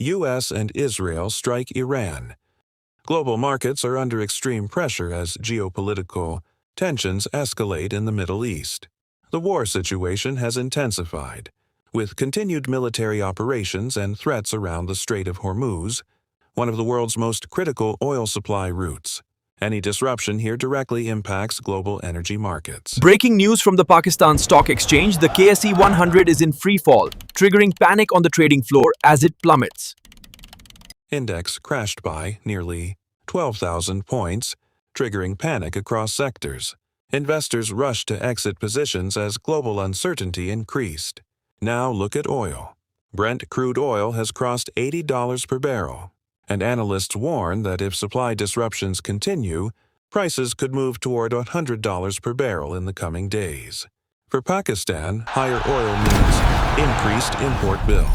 U.S. and Israel strike Iran. Global markets are under extreme pressure as geopolitical tensions escalate in the Middle East. The war situation has intensified, with continued military operations and threats around the Strait of Hormuz, one of the world's most critical oil supply routes. Any disruption here directly impacts global energy markets. Breaking news from the Pakistan Stock Exchange: the KSE 100 is in free fall, triggering panic on the trading floor as it plummets. Index crashed by nearly 12,000 points, triggering panic across sectors. Investors rushed to exit positions as global uncertainty increased. Now look at oil. Brent crude oil has crossed $80 per barrel, and analysts warn that if supply disruptions continue, prices could move toward $100 per barrel in the coming days. For Pakistan, higher oil means increased import bill,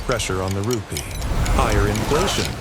pressure on the rupee, higher inflation,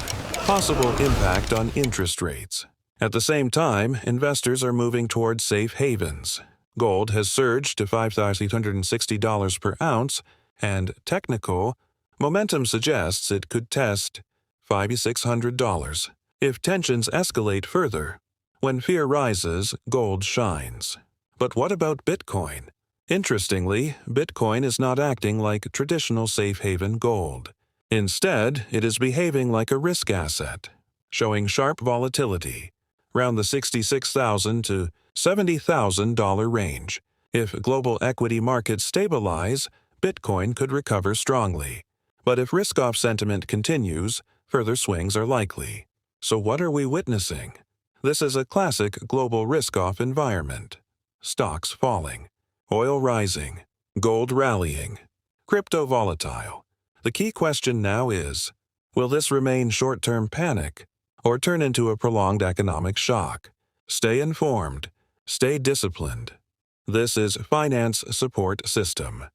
possible impact on interest rates. At the same time, investors are moving toward safe havens. Gold has surged to $5,860 per ounce, and technical momentum suggests it could test $5,600. If tensions escalate further, when fear rises, gold shines. But what about Bitcoin? Interestingly, Bitcoin is not acting like traditional safe haven gold. Instead, it is behaving like a risk asset, showing sharp volatility around the $66,000 to $70,000 range. If global equity markets stabilize, Bitcoin could recover strongly. But if risk-off sentiment continues, further swings are likely. So what are we witnessing? This is a classic global risk-off environment. Stocks falling, oil rising, gold rallying, crypto volatile. The key question now is, will this remain short-term panic or turn into a prolonged economic shock? Stay informed, stay disciplined. This is Finance Support System.